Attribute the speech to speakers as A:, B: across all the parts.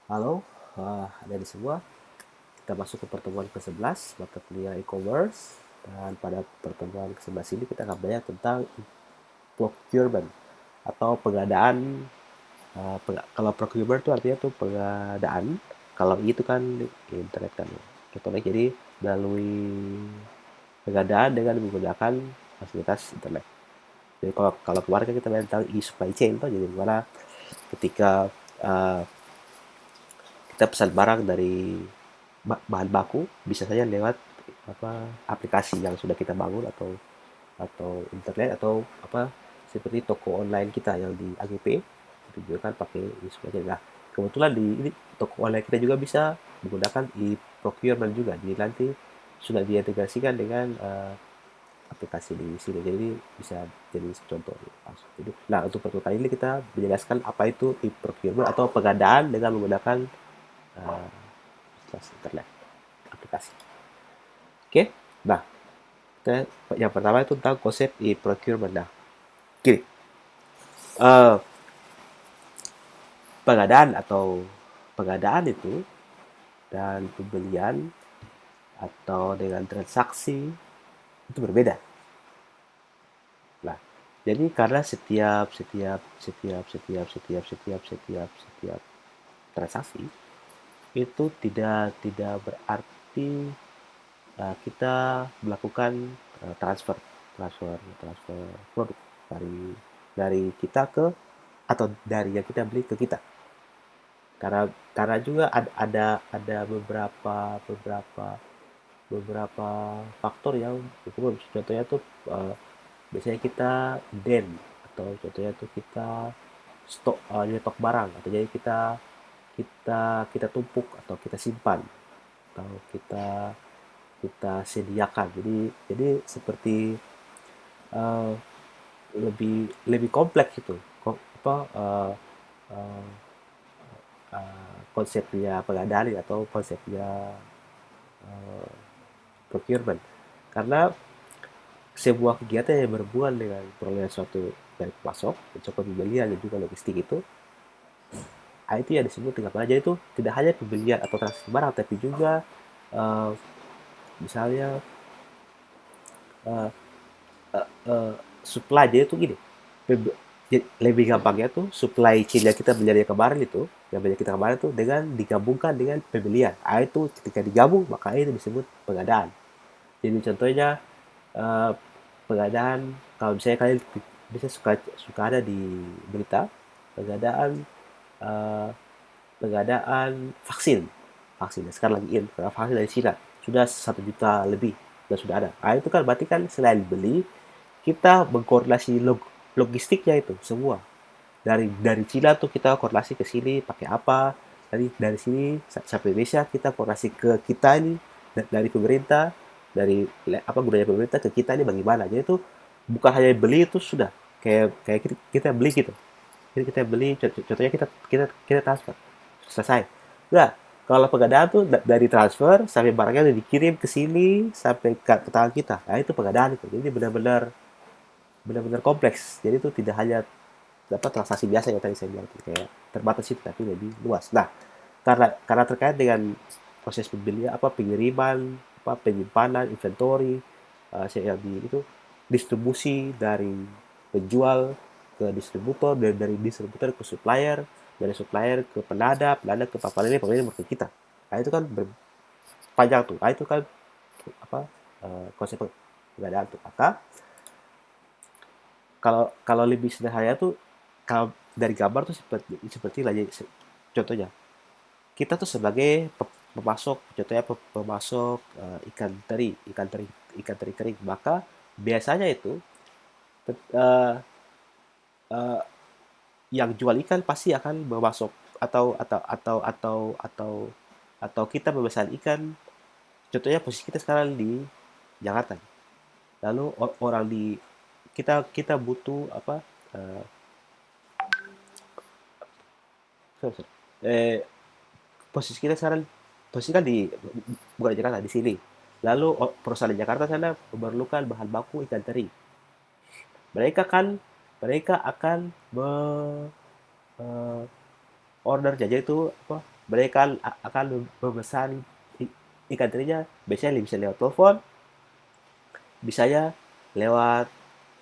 A: Halo, dari semua. Kita masuk ke pertemuan ke-11 mata kuliah e-commerce. Dan pada pertemuan ke-11 ini kita akan belajar tentang procurement atau pengadaan. Kalau procurement itu artinya tuh pengadaan. Kalau itu kan internet kan, elektronik. Jadi melalui pengadaan dengan menggunakan fasilitas internet. Jadi kalau kalau kemarin kan kita belajar tentang e-supply chain tuh, jadi gimana ketika uh, kita pesan barang dari bahan baku bisa saja lewat aplikasi yang sudah kita bangun atau internet atau seperti toko online kita yang di AGP itu juga kan pakai e-supplier. Nah, kebetulan di ini toko online kita juga bisa menggunakan e-procurement juga. Jadi nanti sudah diintegrasikan dengan aplikasi di sini. Jadi bisa jadi contoh langsung. Jadi, nah untuk pertama kali ini kita menjelaskan apa itu e-procurement atau pengadaan dengan menggunakan uh, internet aplikasi. Oke, nah yang pertama itu tentang konsep e-procurement. Nah, gini, eh, pengadaan itu dan pembelian atau dengan transaksi itu berbeda. Nah, jadi karena setiap transaksi itu tidak berarti kita melakukan transfer transfer transfer produk dari dari kita ke atau dari yang kita beli ke kita. Karena juga ada beberapa faktor yang berpengaruh. Contohnya tuh biasanya kita den atau contohnya tuh kita nyetok barang atau jadi kita kita kita tumpuk atau kita simpan atau kita kita sediakan. Jadi seperti eh, lebih lebih kompleks itu. Eh, Konsepnya pengadaan atau konsepnya procurement. Karena sebuah kegiatan yang berhubungan dengan perolehan suatu dari pemasok, mencakup pembelian dan juga logistik itu, itu yang disebut dengan pengadaan. Jadi itu tidak hanya pembelian atau transaksi barang, tapi juga eh, misalnya eh, supply. Jadi itu gini, lebih gampangnya tuh supply chain yang kita belajar kemarin itu, yang belajar kita kemarin itu dengan digabungkan dengan pembelian. Itu ketika digabung maka itu disebut pengadaan. Jadi contohnya eh, pengadaan, kalau misalnya kalian bisa suka suka ada di berita pengadaan eh, pengadaan vaksin vaksin sekarang lagi karena vaksin dari Cina sudah 1 juta lebih dan sudah ada. Itu kan berarti kan selain beli kita mengkoordinasi logistiknya itu semua dari Cina tuh kita koordinasi ke sini pakai apa, dari sini sampai Indonesia kita koordinasi ke kita ini dari pemerintah, dari gunanya pemerintah ke kita ini bagaimana. Jadi itu bukan hanya beli itu sudah kayak kayak kita beli gitu. Jadi kita beli contohnya kita kita kita transfer selesai. Nah, kalau pengadaan tuh dari transfer sampai barangnya udah dikirim ke sini sampai ke tangan kita. Nah, itu pengadaan itu. Jadi benar-benar kompleks. Jadi itu tidak hanya dapat transaksi biasa yang tadi saya bilang kayak terbatas itu tapi lebih luas. Nah, karena terkait dengan proses pembelian pengiriman, penyimpanan, inventory, saya di itu distribusi dari penjual ke distributor, dari distributor ke supplier, dari supplier ke penada ke papalinnya ke kita. Nah, itu kan panjang tuh. Nah, itu kan apa konsep pengadaan tuh. Maka kalau kalau lebih sederhana tuh kalau dari gambar tuh seperti seperti lagi contohnya kita tuh sebagai pemasok, contohnya pemasok ikan teri kering, maka biasanya itu eh, eh, yang jual ikan pasti akan memasok atau atau kita memesan ikan. Contohnya posisi kita sekarang di Jakarta, lalu orang di kita kita butuh eh, sorry, sorry. Eh, posisi kita sekarang posisi kan di bukan di Jakarta di sini. Lalu perusahaan di Jakarta sana memerlukan bahan baku ikan teri. Mereka kan mereka akan me, eh, order saja itu mereka akan memesan ikan terinya, biasanya bisa lewat telepon, bisanya lewat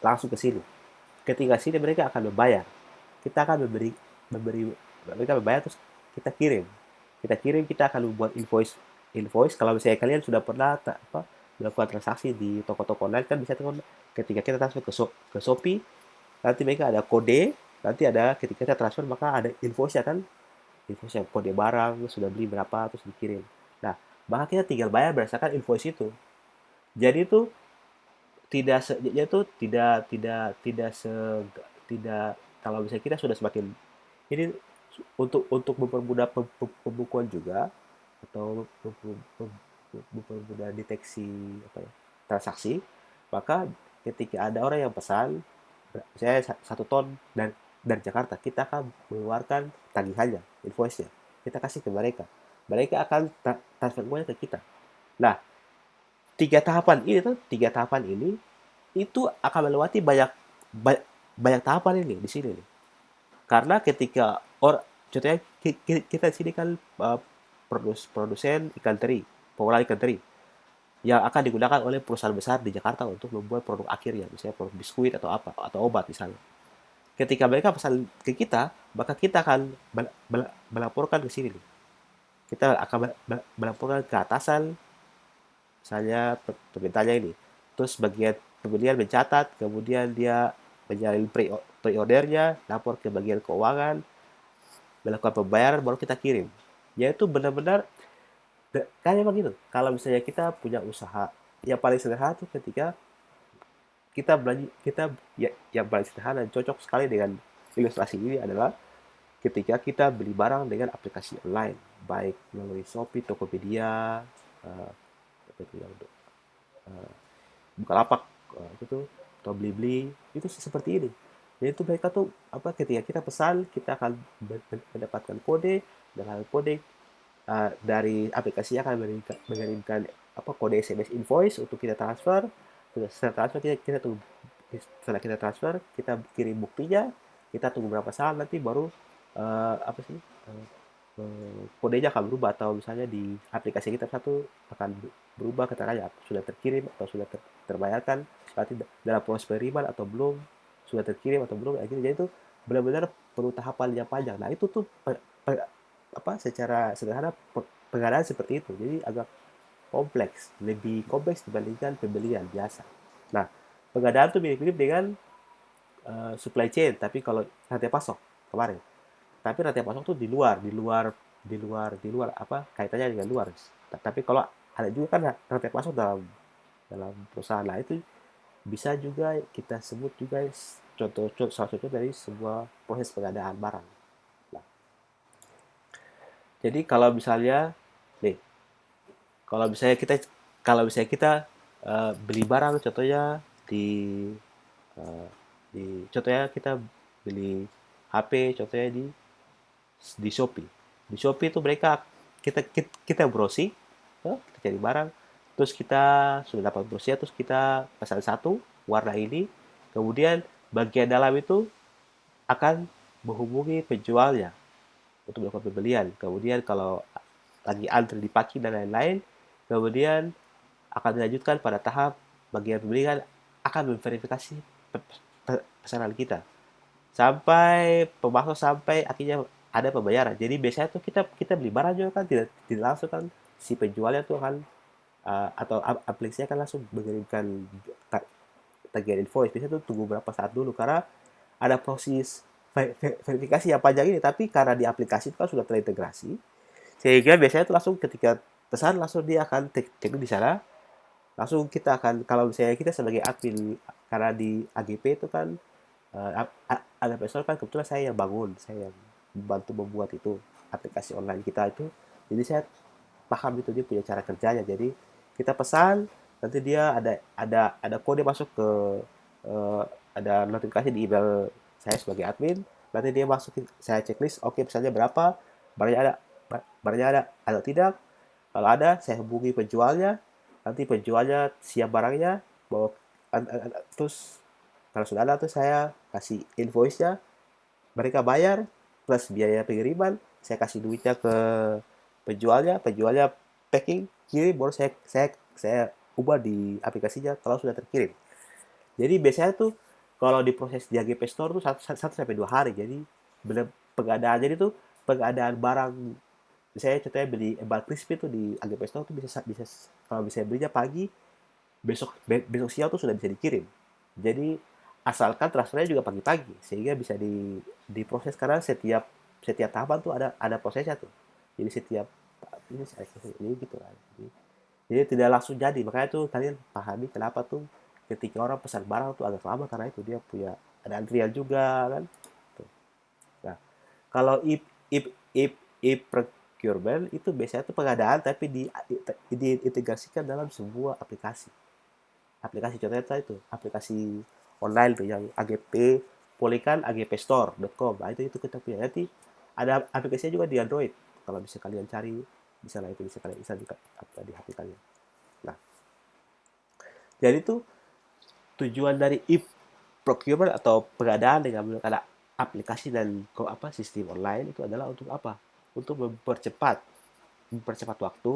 A: langsung ke sini. Ketika sini mereka akan membayar. Kita akan memberi mereka membayar, terus kita kirim. Kita akan membuat invoice. Kalau misalnya kalian sudah pernah melakukan transaksi di toko-toko online kan bisa tuh, ketika kita transfer ke Shopee, nanti mereka ada kode, nanti ada ketika kita transfer maka ada invoice kan, invoice yang kode barang sudah beli berapa terus dikirim. Nah, maka kita tinggal bayar berdasarkan invoice itu. Jadi itu tidak se yaitu tidak se tidak kalau misalnya kita sudah semakin ini untuk mempermudah pembukuan juga atau mempermudah deteksi transaksi, maka ketika ada orang yang pesan saya 1 ton dari Jakarta, kita akan mengeluarkan tagihannya, invoice-nya, kita kasih ke mereka, mereka akan transfer uangnya ke kita. Nah, tiga tahapan ini itu akan melewati banyak, banyak tahapan ini di sini nih. Karena ketika contohnya kita di sini kan produsen ikan teri, pengolah ikan teri yang akan digunakan oleh perusahaan besar di Jakarta untuk membuat produk akhirnya, misalnya produk biskuit atau apa atau obat misalnya. Ketika mereka pesan ke kita, maka kita akan melaporkan ke sini nih. Kita akan melaporkan ke atasan, misalnya permintaannya ini. Terus bagian pembelian mencatat, kemudian dia menjalin pre-ordernya, lapor ke bagian keuangan, melakukan pembayaran, baru kita kirim. Yaitu benar-benar kayak begitu. Kalau misalnya kita punya usaha, yang paling sederhana tuh ketika kita belanja, yang paling sederhana dan cocok sekali dengan ilustrasi ini adalah ketika kita beli barang dengan aplikasi online, baik melalui Shopee, Tokopedia, uh, apa itu yang Bukalapak, itu tuh, atau Blibli, itu seperti ini. Jadi itu mereka tuh ketika kita pesan, kita akan mendapatkan kode, dengan kode dari aplikasinya akan mengirimkan kode SMS invoice untuk kita transfer. Setelah transfer setelah kita transfer, kita kirim buktinya, kita tunggu berapa saat nanti baru kodenya akan berubah, atau misalnya di aplikasi kita satu akan berubah keterangannya sudah terkirim atau sudah terbayarkan, berarti dalam proses penerimaan atau belum, sudah terkirim atau belum, gitu. Jadi itu benar-benar perlu tahapan yang panjang. Nah itu tuh secara sederhana pengadaan seperti itu, jadi agak kompleks, lebih kompleks dibandingkan pembelian biasa. Nah, pengadaan tuh mirip-mirip dengan supply chain, tapi kalau rantai pasok kemarin. Tapi rantai pasok tuh di luar kaitannya dengan luar. Tapi kalau ada juga kan rantai pasok dalam dalam perusahaan, lah itu bisa juga kita sebut juga salah contoh dari sebuah proses pengadaan barang. Nah, jadi nih, kalau misalnya kita kalau misalnya kita beli barang, contohnya di eh, contohnya kita beli HP, contohnya di Shopee. Di Shopee itu mereka kita browsing, kita cari barang, terus kita sudah dapat browsingnya, terus kita pesan satu warna ini, kemudian bagian dalam itu akan menghubungi penjualnya untuk melakukan pembelian. Kemudian kalau lagi antri di packing dan lain-lain, kemudian akan dilanjutkan pada tahap bagian pembelian akan memverifikasi pesanan kita sampai akhirnya ada pembayaran. Jadi biasanya tuh kita kita beli barang juga kan tidak langsung kan, si penjualnya tuh akan atau aplikasinya kan langsung mengirimkan tagihan invoice. Biasanya tuh tunggu berapa saat dulu karena ada proses verifikasi yang panjang ini. Tapi karena di aplikasi itu kan sudah terintegrasi, sehingga biasanya tuh langsung ketika pesan langsung dia akan cek di sana. Langsung kita akan, kalau misalnya kita sebagai admin, karena di AGP itu kan ada personal kan, kebetulan saya yang bangun, saya yang membantu membuat itu aplikasi online kita itu. Jadi saya paham itu dia punya cara kerjanya. Jadi kita pesan, nanti dia ada kode masuk ke eh, ada notifikasi di email saya sebagai admin. Nanti dia masukin, saya checklist, oke misalnya berapa, barangnya ada, barangnya ada atau tidak. Kalau ada, saya hubungi penjualnya, nanti penjualnya siap barangnya, bawa terus kalau sudah ada tuh saya kasih invoice-nya, mereka bayar plus biaya pengiriman, saya kasih duitnya ke penjualnya, penjualnya packing, kirim, baru saya ubah di aplikasinya kalau sudah terkirim. Jadi biasanya tuh kalau diproses di AGP Store tuh 1 sampai 2 hari. Jadi bener pengadaan, jadi tuh pengadaan barang, saya contohnya beli embal crispy tuh di AGP Store tuh bisa kalau bisa belinya pagi, besok siang tuh sudah bisa dikirim. Jadi asalkan transfernya juga pagi-pagi sehingga bisa diproses, karena setiap setiap tahapan tuh ada prosesnya tuh. Jadi setiap ini gitu kan. Jadi tidak langsung jadi. Makanya tuh kalian pahami kenapa tuh ketika orang pesan barang tuh agak lama, karena itu dia punya ada antrian juga kan. Tuh. Nah, kalau if procurement itu biasanya tuh pengadaan tapi diintegrasikan dalam sebuah aplikasi. Aplikasi contohnya itu aplikasi online tuh yang AGP Polikan agpstore.com. Nah, itu kita punya. Nanti ada aplikasinya juga di Android. Kalau bisa kalian cari, bisa lah, itu bisa kalian bisa di HP kalian. Nah, jadi itu tujuan dari e-procurement atau pengadaan dengan menggunakan aplikasi dan sistem online itu adalah untuk apa? Untuk mempercepat waktu,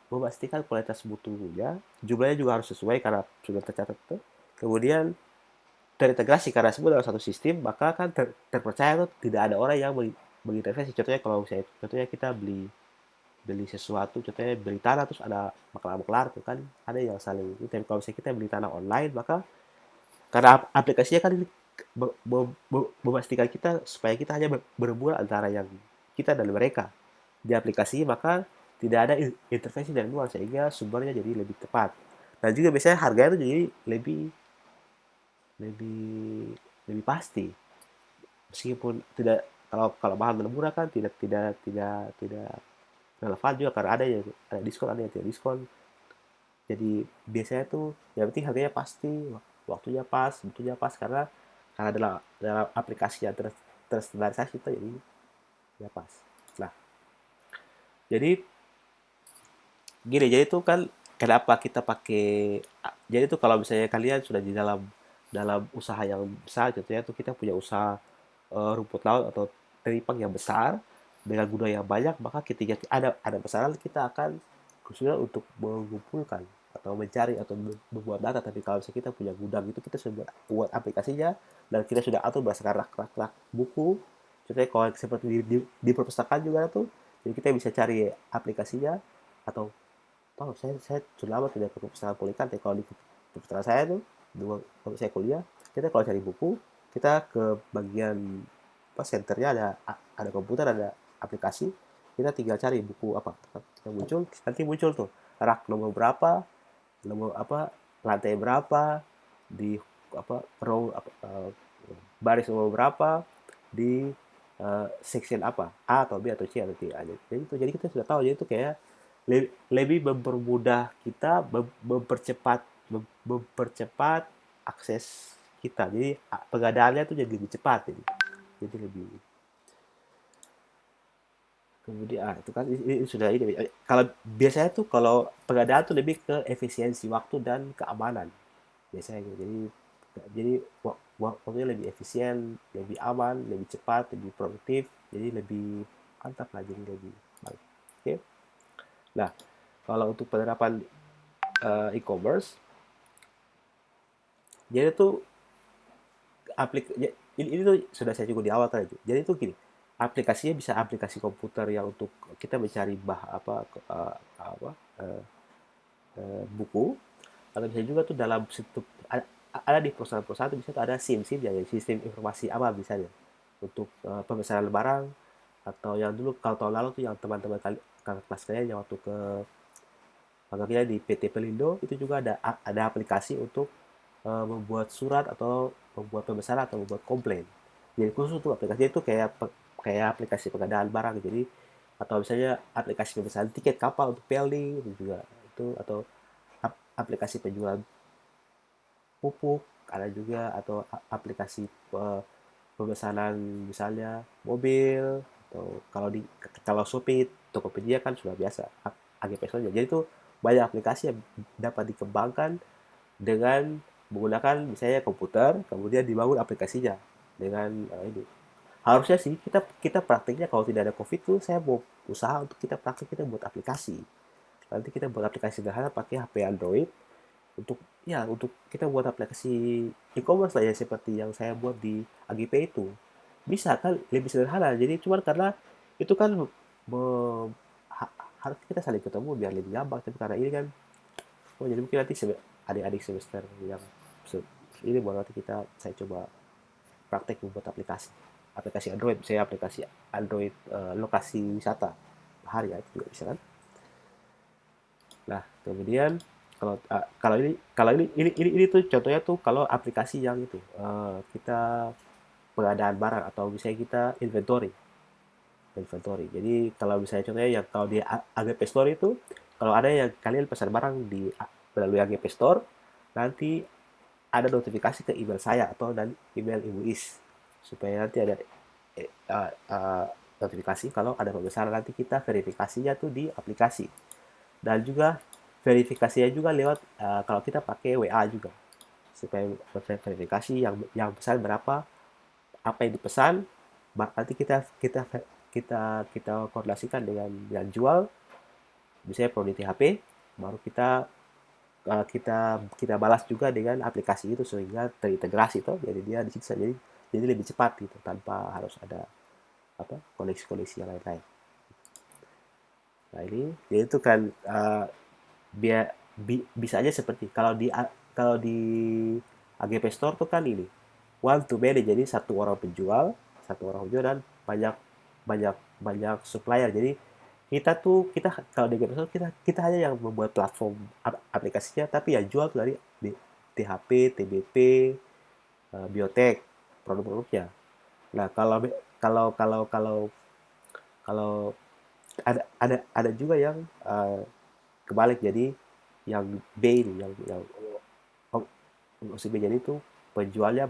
A: memastikan kualitas mutunya, jumlahnya juga harus sesuai karena sudah tercatat tuh. Kemudian terintegrasi karena semua dalam satu sistem, maka kan terpercaya tuh tidak ada orang yang mengintervensi. Contohnya kalau misalnya, contohnya kita beli beli sesuatu, contohnya beli tanah terus ada maklar-maklar tuh kan, ada yang saling itu. Tapi kalau misalnya kita beli tanah online, maka karena aplikasinya kan memastikan kita supaya kita hanya berhubungan antara yang kita dan mereka di aplikasi, maka tidak ada intervensi dari luar sehingga sumbernya jadi lebih tepat. Dan juga biasanya harganya itu jadi lebih lebih lebih pasti, meskipun tidak, kalau mahal dan murah kan tidak relevan juga, karena ada diskon, ada yang tidak diskon. Jadi biasanya tuh yang penting harganya pasti, waktunya pas, butuhnya pas, karena dalam aplikasi yang terstandarisasi itu, jadi ya pas. Nah, jadi gini, jadi tuh kan kenapa kita pakai, jadi tuh kalau misalnya kalian sudah di dalam dalam usaha yang besar, contohnya tuh kita punya usaha rumput laut atau teripang yang besar dengan gudang yang banyak, maka ketika ada pesanan kita akan kesulitan untuk mengumpulkan atau mencari atau membuat data. Tapi kalau misalnya kita punya gudang itu, kita sudah buat aplikasinya dan kita sudah atur berdasarkan rak buku. Contohnya kalau seperti di perpustakaan juga tuh, jadi kita bisa cari aplikasinya. Atau saya sudah lama tidak ke perpustakaan Polikan, tapi kalau di perpustakaan saya tuh dulu waktu saya kuliah, kita kalau cari buku, kita ke bagian senternya, ada komputer, ada aplikasi, kita tinggal cari buku apa yang muncul, nanti muncul tuh rak nomor berapa, nomor apa, lantai berapa, di row baris nomor berapa, di section apa, A atau B atau C atau D. Jadi kita sudah tahu. Jadi itu kayak lebih mempermudah kita, mempercepat akses kita. Jadi pengadaannya tuh jadi lebih cepat, jadi lebih. Kemudian itu kan ini sudah ini. Kalau biasanya tuh kalau pengadaan tuh lebih ke efisiensi waktu dan keamanan biasanya gitu. Jadi waktunya lebih efisien, lebih aman, lebih cepat, lebih produktif, jadi lebih mantap lah, jadi lebih baik. Oke. Nah, kalau untuk penerapan e-commerce, jadi tuh ini tuh sudah saya juga di awal tadi. Jadi tuh gini, aplikasinya bisa aplikasi komputer yang untuk kita mencari eh, buku, atau bisa juga tuh dalam situ, ada di perusahaan-perusahaan itu bisa tuh ada SIM ya, sistem informasi apa misalnya untuk pemesanan barang. Atau yang dulu kalau tahun lalu tuh yang teman-teman kakak kelas kalian yang waktu ke makanya di PT Pelindo itu juga ada aplikasi untuk membuat surat atau membuat pemesanan atau membuat komplain. Jadi khusus untuk aplikasi itu kayak aplikasi pengadaan barang. Jadi atau misalnya aplikasi pemesanan tiket kapal untuk PLD itu juga itu, atau aplikasi penjualan pupuk ada juga, atau aplikasi pemesanan misalnya mobil, atau kalau Shopee Tokopedia kan sudah biasa AGP saja. Jadi itu banyak aplikasi yang dapat dikembangkan dengan menggunakan misalnya komputer, kemudian dibangun aplikasinya dengan ini. Harusnya sih kita kita praktiknya kalau tidak ada COVID tuh saya mau usaha untuk kita praktik kita buat aplikasi. Nanti kita buat aplikasi sederhana pakai HP Android untuk ya untuk kita buat aplikasi e-commerce lah ya seperti yang saya buat di AGP itu. Bisa kan lebih sederhana. Jadi cuman karena itu kan harus kita saling ketemu biar lebih gampang. Tapi karena ini kan oh jadi mungkin nanti adik-adik semester yang ini baru nanti saya coba praktek membuat aplikasi Android, misalnya aplikasi Android lokasi wisata bahari ya itu juga bisa kan. Nah kemudian kalau ini tuh contohnya tuh kalau aplikasi yang itu kita pengadaan barang atau misalnya kita inventory. Jadi kalau misalnya contohnya yang kalau di AGP Store itu kalau ada yang kalian pesan barang melalui AGP Store nanti ada notifikasi ke email saya atau dan email Ibu Is supaya nanti ada notifikasi kalau ada pemesanan nanti kita verifikasinya tuh di aplikasi dan juga verifikasinya juga lewat kalau kita pakai WA juga supaya verifikasi yang pesan berapa apa yang dipesan nanti kita koordinasikan dengan yang jual misalnya Prodi THP baru kita balas juga dengan aplikasi itu sehingga terintegrasi tuh jadi dia di situ jadi lebih cepat gitu tanpa harus ada apa koneksi-koneksi yang lain-lain. Nah ini jadi itu kan bisa aja seperti kalau di AGP Store tuh kan ini one to many jadi satu orang penjual dan banyak banyak banyak supplier jadi kita kalau di AGP Store kita hanya yang membuat platform aplikasinya tapi yang jual tuh dari THP, TBP, biotek produk-produknya. Nah kalau kalau kalau kalau ada juga yang kebalik jadi yang B ini yang oh, si B jadi itu penjualnya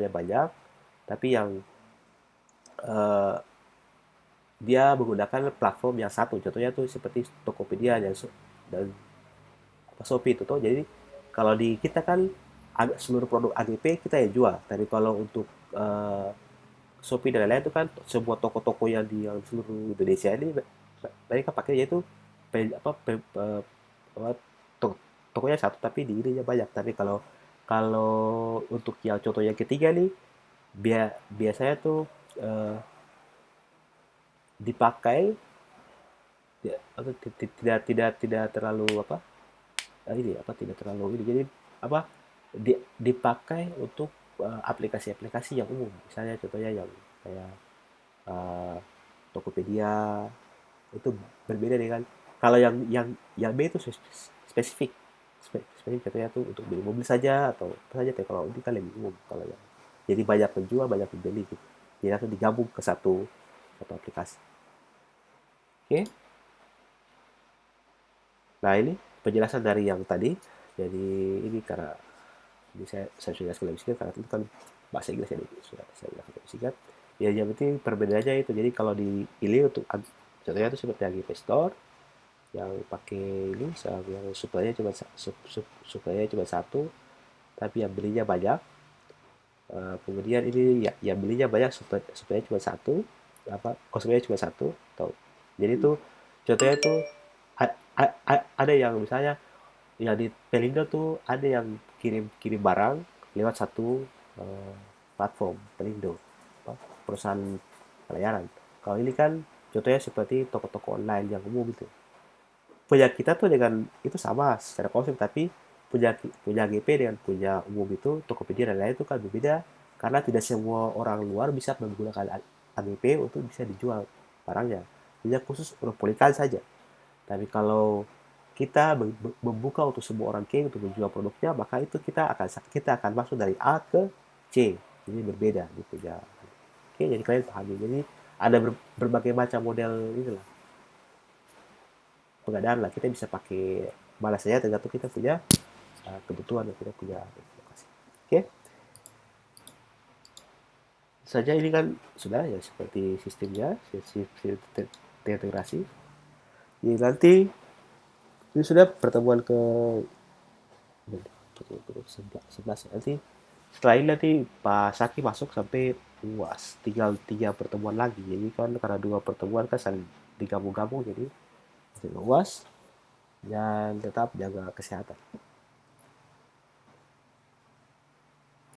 A: banyak tapi yang eh, dia menggunakan platform yang satu contohnya tuh seperti Tokopedia dan Shopee itu tuh jadi kalau di kita kan seluruh produk AGP kita ya jual tapi kalau untuk eh, Shopee dan lain-lain itu kan sebuah toko-toko yang di yang seluruh Indonesia ini mereka pakai yaitu apa, tokonya satu tapi di ininya banyak tapi kalau kalau untuk yang contoh yang ketiga nih biasanya tuh eh, dipakai atau tidak terlalu apa ini apa tidak terlalu ini jadi apa dipakai untuk aplikasi-aplikasi yang umum misalnya contohnya yang kayak eh, Tokopedia itu berbeda dengan kalau yang B itu spesifik spesifik contohnya tuh untuk beli mobil saja atau apa saja tapi kalau ini kan lebih umum kalau yang jadi banyak penjual banyak pembeli gitu jadi langsung digabung ke satu aplikasi oke nah ini penjelasan dari yang tadi jadi ini karena ini saya sudah jelaskan lebih singkat karena itu kan bahasa Inggris jadi sudah saya jelaskan lebih singkat ya yang penting perbedaannya itu jadi kalau di ini untuk contohnya itu seperti AGP Store yang pakai ini yang suplainya cuma satu tapi yang belinya banyak. Kemudian ini ya yang belinya banyak suplainya cuma satu apa konsumennya cuma satu atau jadi itu contohnya itu ada yang misalnya yang di Pelindo tuh ada yang kirim kirim barang lewat satu eh, platform Pelindo perusahaan pelayaran kalau ini kan contohnya seperti toko-toko online yang umum itu punya kita tuh dengan itu sama secara konsep tapi punya punya GP dengan punya umum itu Tokopedia dan lain itu kan berbeda karena tidak semua orang luar bisa menggunakan AGP untuk bisa dijual barangnya hanya khusus untuk polikan saja tapi kalau kita membuka untuk semua orang K untuk menjual produknya maka itu kita akan masuk dari A ke C jadi berbeda gitu ya oke jadi kalian pahami jadi ada berbagai macam model inilah pengadaan lah kita bisa pakai mana saja tergantung kita punya kebutuhan yang kita punya lokasi. Oke, saja ini kan sudah ya seperti sistemnya, sistem terintegrasi. Jadi nanti ini sudah pertemuan ke 11 nanti setelah ini nanti Pak Saki masuk sampai luas. Tinggal 3 pertemuan lagi. Jadi kan karena 2 pertemuan kan saling digabung-gabung, jadi masih luas dan tetap jaga kesehatan.